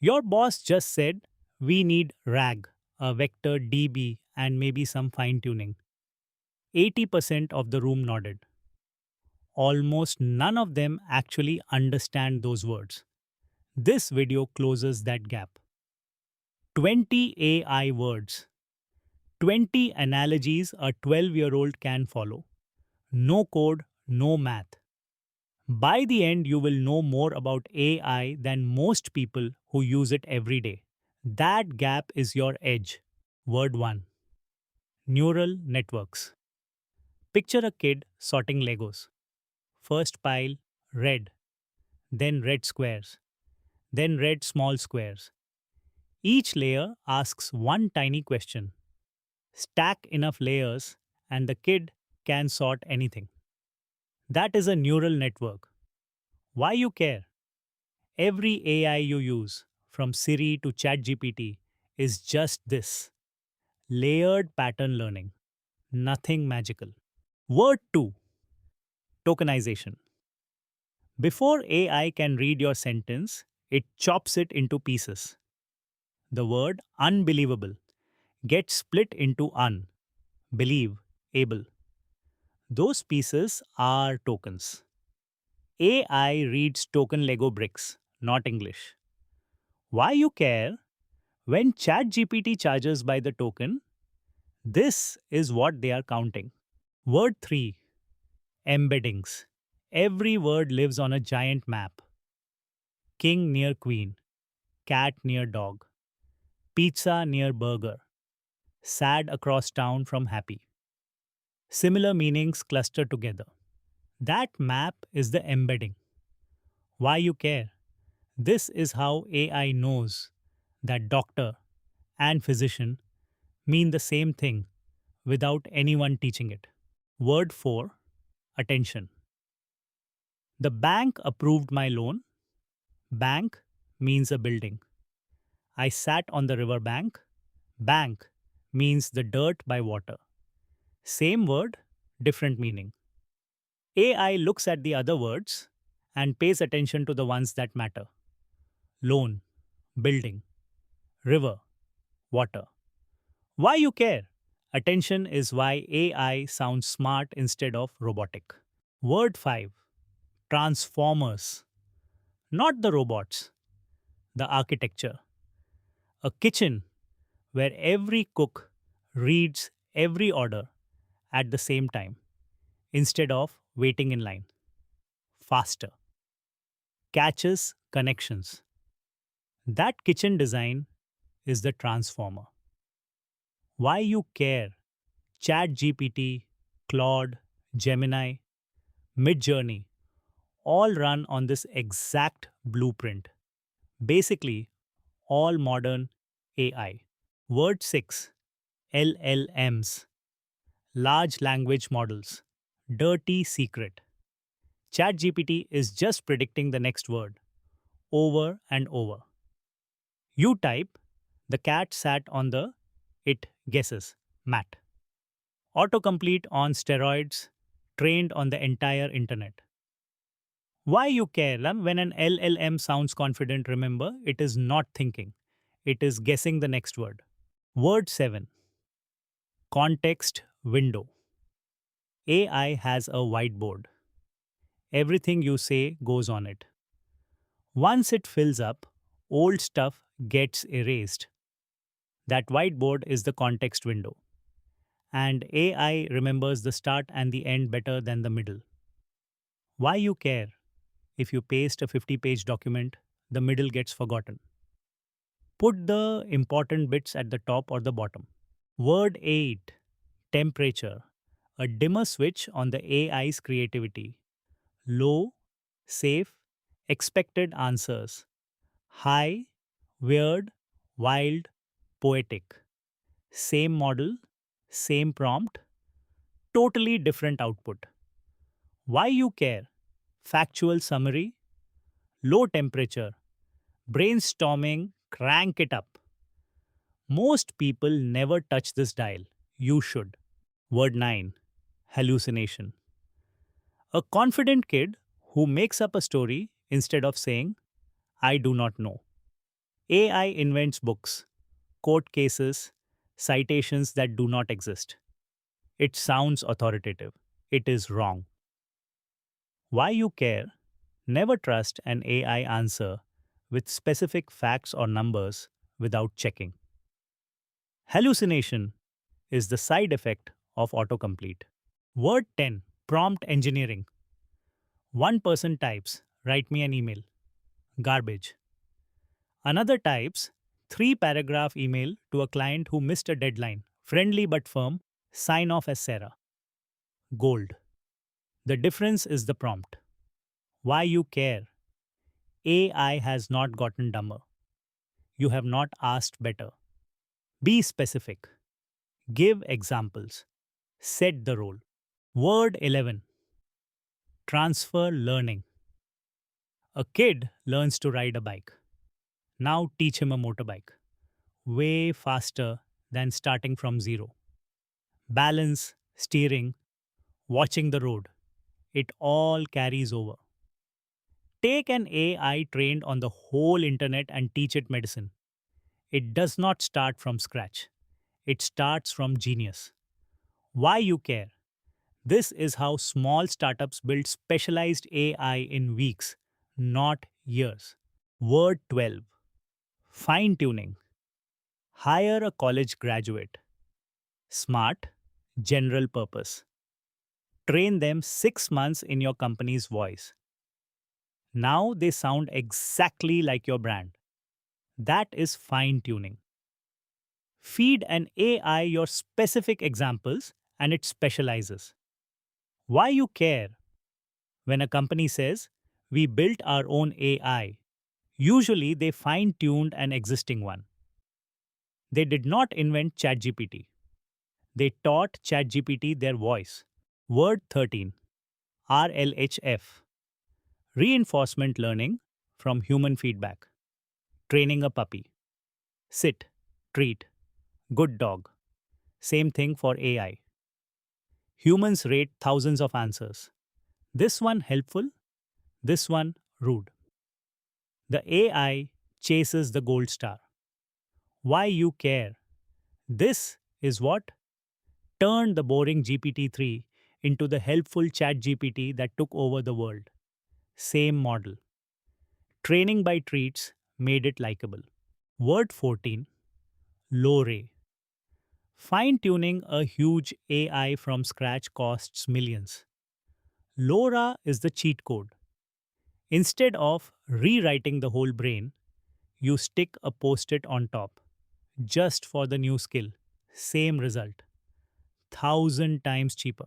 Your boss just said, we need RAG, a vector DB, and maybe some fine tuning. 80% of the room nodded. Almost none of them actually understand those words. This video closes that gap. 20 AI words, 20 analogies a 12-year-old can follow. No code, no math. By the end, you will know more about AI than most people who use it every day. That gap is your edge. Word 1. Neural networks. Picture a kid sorting Legos. First pile, red, then red squares, then red small squares. Each layer asks one tiny question. Stack enough layers, and the kid can sort anything. That is a neural network. Why you care? Every AI you use, from Siri to ChatGPT, is just this layered pattern learning. Nothing magical. Word 2. Tokenization. Before AI can read your sentence, it chops it into pieces. The word unbelievable gets split into believe, able. Those pieces are tokens. AI reads token Lego bricks, not English. Why you care? When ChatGPT charges by the token, this is what they are counting. Word 3. Embeddings. Every word lives on a giant map. King near queen, cat near dog, pizza near burger, sad across town from happy. Similar meanings cluster together. That map is the embedding. Why you care? This is how AI knows that doctor and physician mean the same thing without anyone teaching it. Word 4. Attention. The bank approved my loan. Bank means a building. I sat on the river bank. Bank means the dirt by water. Same word, different meaning. AI looks at the other words and pays attention to the ones that matter. Loan, building, river, water. Why you care? Attention is why AI sounds smart instead of robotic. Word 5. Transformers. Not the robots, the architecture. A kitchen where every cook reads every order at the same time instead of waiting in line. Faster. Catches connections. That kitchen design is the transformer. Why you care? ChatGPT, Claude, Gemini, Midjourney all run on this exact blueprint. Basically, all modern AI. Word 6. LLMs. Large language models. Dirty secret. ChatGPT is just predicting the next word over and over. You type, the cat sat on the, it guesses, mat. Autocomplete on steroids, trained on the entire internet. Why you care? When an LLM sounds confident, remember, it is not thinking. It is guessing the next word. Word 7. Context window. AI has a whiteboard. Everything you say goes on it. Once it fills up, old stuff gets erased. That whiteboard is the context window. And AI remembers the start and the end better than the middle. Why you care? If you paste a 50-page document, the middle gets forgotten. Put the important bits at the top or the bottom. Word 8. Temperature. A dimmer switch on the AI's creativity. Low, safe, expected answers. High, weird, wild, poetic. Same model, same prompt, totally different output. Why you care? Factual summary, low temperature, brainstorming, crank it up. Most people never touch this dial. You should. Word 9. Hallucination. A confident kid who makes up a story instead of saying, I do not know. AI invents books, court cases, citations that do not exist. It sounds authoritative. It is wrong. Why you care? Never trust an AI answer with specific facts or numbers without checking. Hallucination is the side effect of autocomplete. Word 10, prompt engineering. One person types, write me an email. Garbage. Another types, three paragraph email to a client who missed a deadline. Friendly but firm, sign off as Sarah. Gold. The difference is the prompt. Why you care? AI has not gotten dumber. You have not asked better. Be specific. Give examples. Set the role. Word 11, transfer learning. A kid learns to ride a bike. Now teach him a motorbike. Way faster than starting from zero. Balance, steering, watching the road. It all carries over. Take an AI trained on the whole internet and teach it medicine. It does not start from scratch. It starts from genius. Why you care? This is how small startups build specialized AI in weeks, not years. Word 12, fine tuning. Hire a college graduate. Smart, general purpose. Train them 6 months in your company's voice. Now they sound exactly like your brand. That is fine tuning. Feed an AI your specific examples and it specializes. Why you care? When a company says, we built our own AI, usually they fine tuned an existing one. They did not invent ChatGPT. They taught ChatGPT their voice. Word 13, RLHF, reinforcement learning from human feedback. Training a puppy. Sit, treat, good dog. Same thing for AI. Humans rate thousands of answers. This one helpful, this one rude. The AI chases the gold star. Why you care? This is what turned the boring GPT-3 into the helpful ChatGPT that took over the world. Same model. Training by treats made it likable. Word 14, low ray. Fine tuning a huge AI from scratch costs millions. LoRa is the cheat code. Instead of rewriting the whole brain, you stick a post it on top. Just for the new skill. Same result. 1,000 times cheaper.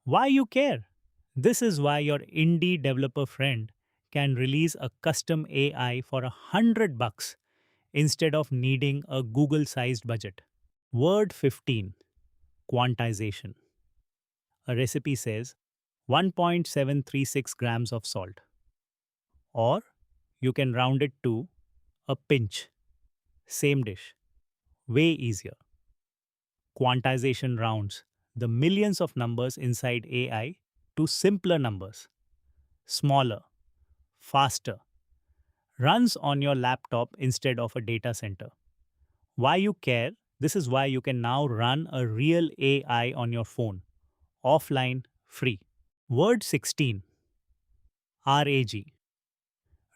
Why you care? This is why your indie developer friend can release a custom AI for $100 instead of needing a Google sized budget. Word 15, quantization. A recipe says 1.736 grams of salt. Or you can round it to a pinch. Same dish. Way easier. Quantization rounds the millions of numbers inside AI to simpler numbers. Smaller, faster. Runs on your laptop instead of a data center. Why you care? This is why you can now run a real AI on your phone. Offline, free. Word 16, RAG.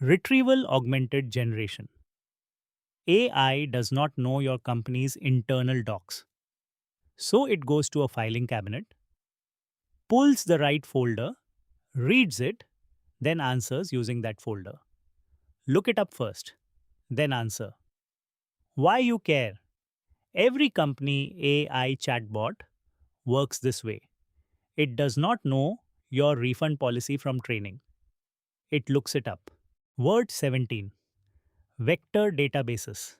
Retrieval Augmented Generation. AI does not know your company's internal docs. So it goes to a filing cabinet, pulls the right folder, reads it, then answers using that folder. Look it up first, then answer. Why you care? Every company AI chatbot works this way. It does not know your refund policy from training. It looks it up. Word 17, vector databases.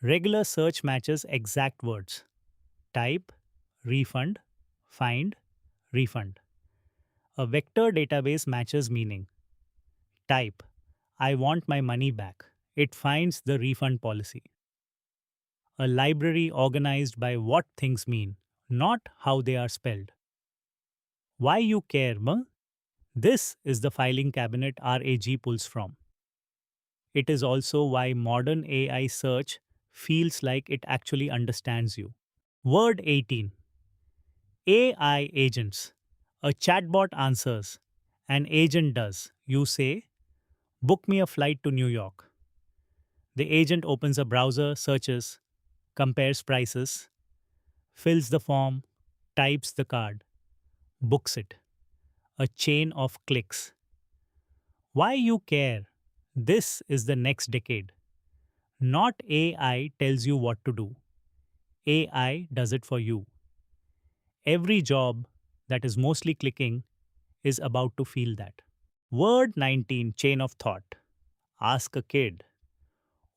Regular search matches exact words. Type, refund, find, refund. A vector database matches meaning. Type, I want my money back. It finds the refund policy. A library organized by what things mean, not how they are spelled. Why you care, ma? This is the filing cabinet RAG pulls from. It is also why modern AI search feels like it actually understands you. Word 18. AI agents. A chatbot answers. An agent does. You say, book me a flight to New York. The agent opens a browser, searches, compares prices, fills the form, types the card, books it. A chain of clicks. Why you care? This is the next decade. Not AI tells you what to do. AI does it for you. Every job that is mostly clicking is about to feel that. Word 19, chain of thought. Ask a kid,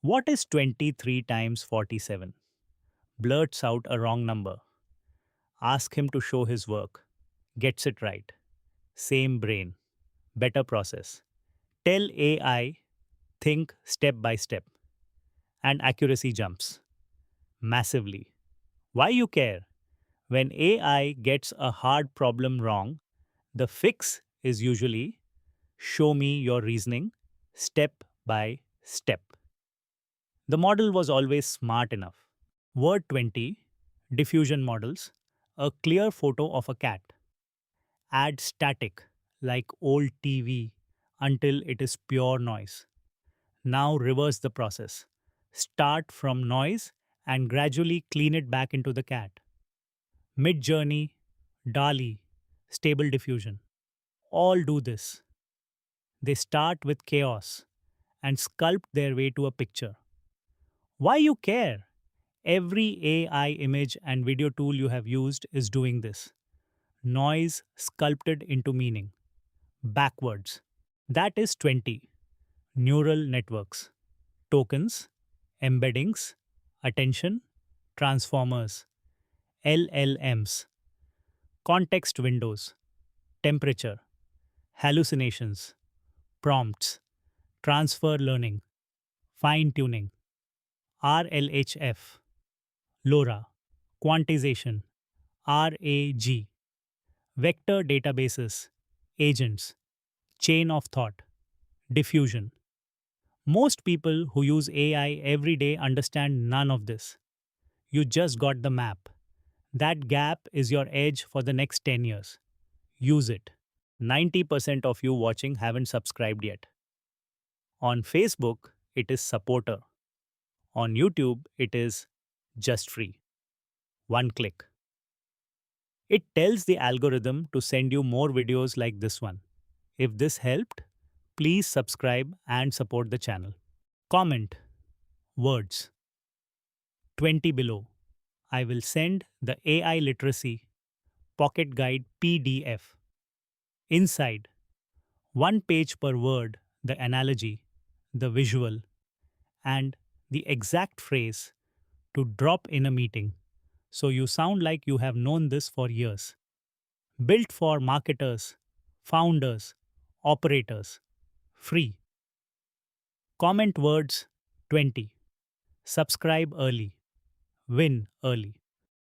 what is 23 times 47? Blurts out a wrong number. Ask him to show his work. Gets it right. Same brain. Better process. Tell AI, think step by step. And accuracy jumps. Massively. Why you care? When AI gets a hard problem wrong, the fix is usually show me your reasoning step by step. The model was always smart enough. Word 20, diffusion models, a clear photo of a cat. Add static, like old TV, until it is pure noise. Now reverse the process. Start from noise and gradually clean it back into the cat. Mid journey, DALI, stable diffusion. All do this. They start with chaos and sculpt their way to a picture. Why you care? Every AI image and video tool you have used is doing this. Noise sculpted into meaning. Backwards. That is 20. Neural networks. Tokens, embeddings, attention, transformers, LLMs, context windows, temperature, hallucinations, prompts, transfer learning, fine tuning, RLHF, LoRa, quantization, RAG, vector databases, agents, chain of thought, diffusion. Most people who use AI every day understand none of this. You just got the map. That gap is your edge for the next 10 years. Use it. 90% of you watching haven't subscribed yet. On Facebook, it is supporter. On YouTube, it is just free. One click. It tells the algorithm to send you more videos like this one. If this helped, please subscribe and support the channel. Comment. Words. 20 below. I will send the AI Literacy Pocket Guide PDF. Inside, one page per word, the analogy, the visual, and the exact phrase to drop in a meeting so you sound like you have known this for years. Built for marketers, founders, operators. Free. Comment words 20. Subscribe early. Win early.